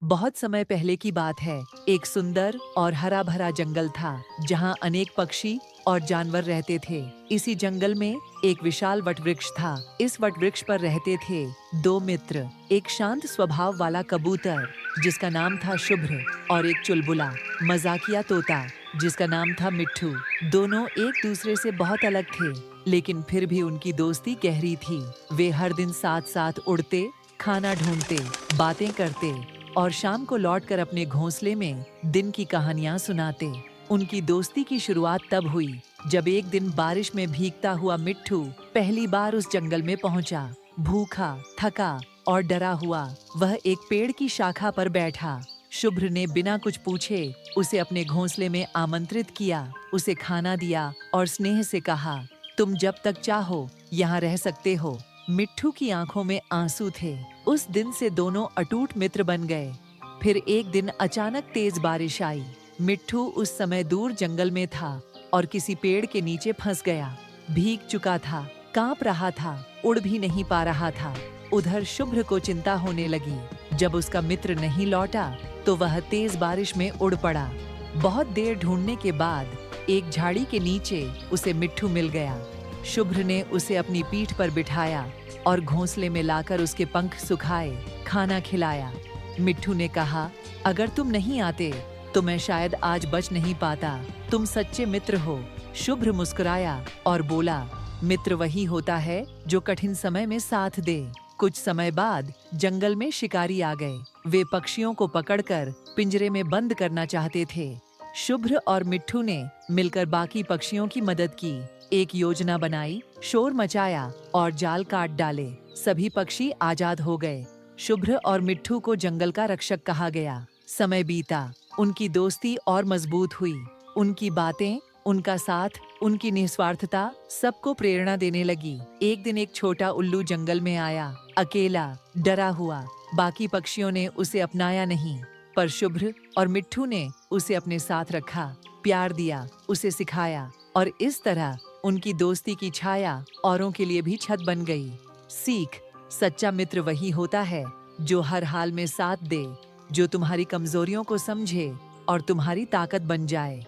बहुत समय पहले की बात है। एक सुंदर और हरा भरा जंगल था जहाँ अनेक पक्षी और जानवर रहते थे। इसी जंगल में एक विशाल वटवृक्ष था। इस वटवृक्ष पर रहते थे दो मित्र, एक शांत स्वभाव वाला कबूतर जिसका नाम था शुभ्र और एक चुलबुला मजाकिया तोता जिसका नाम था मिट्ठू। दोनों एक दूसरे से बहुत अलग थे, लेकिन फिर भी उनकी दोस्ती गहरी थी। वे हर दिन साथ साथ उड़ते, खाना ढूंढते, बातें करते और शाम को लौटकर अपने घोंसले में दिन की कहानियां सुनाते। उनकी दोस्ती की शुरुआत तब हुई जब एक दिन बारिश में भीगता हुआ मिट्ठू पहली बार उस जंगल में पहुंचा। भूखा, थका और डरा हुआ वह एक पेड़ की शाखा पर बैठा। शुभ्र ने बिना कुछ पूछे उसे अपने घोंसले में आमंत्रित किया, उसे खाना दिया और स्नेह से कहा, तुम जब तक चाहो यहाँ रह सकते हो। मिट्ठू की आंखों में आंसू थे। उस दिन से दोनों अटूट मित्र बन गए। फिर एक दिन अचानक तेज बारिश आई। मिट्ठू उस समय दूर जंगल में था और किसी पेड़ के नीचे फंस गया। भीग चुका था, कांप रहा था, उड़ भी नहीं पा रहा था। उधर शुभ्र को चिंता होने लगी। जब उसका मित्र नहीं लौटा तो वह तेज बारिश में उड़ पड़ा। बहुत देर ढूंढने के बाद एक झाड़ी के नीचे उसे मिट्ठू मिल गया। शुभ्र ने उसे अपनी पीठ पर बिठाया और घोंसले में लाकर उसके पंख सुखाए, खाना खिलाया। मिट्ठू ने कहा, अगर तुम नहीं आते तो मैं शायद आज बच नहीं पाता। तुम सच्चे मित्र हो। शुभ्र मुस्कुराया और बोला, मित्र वही होता है जो कठिन समय में साथ दे। कुछ समय बाद जंगल में शिकारी आ गए। वे पक्षियों को पकड़कर पिंजरे में बंद करना चाहते थे। शुभ्र और मिट्ठू ने मिलकर बाकी पक्षियों की मदद की। एक योजना बनाई, शोर मचाया और जाल काट डाले। सभी पक्षी आजाद हो गए। शुभ्र और मिट्ठू को जंगल का रक्षक कहा गया। समय बीता, उनकी दोस्ती और मजबूत हुई। उनकी बातें, उनका साथ, उनकी निस्वार्थता सबको प्रेरणा देने लगी। एक दिन एक छोटा उल्लू जंगल में आया, अकेला, डरा हुआ। बाकी पक्षियों ने उसे अपनाया नहीं, पर शुभ्र और मिट्ठू ने उसे अपने साथ रखा, प्यार दिया, उसे सिखाया और इस तरह उनकी दोस्ती की छाया औरों के लिए भी छत बन गई। सीख, सच्चा मित्र वही होता है जो हर हाल में साथ दे, जो तुम्हारी कमजोरियों को समझे और तुम्हारी ताकत बन जाए।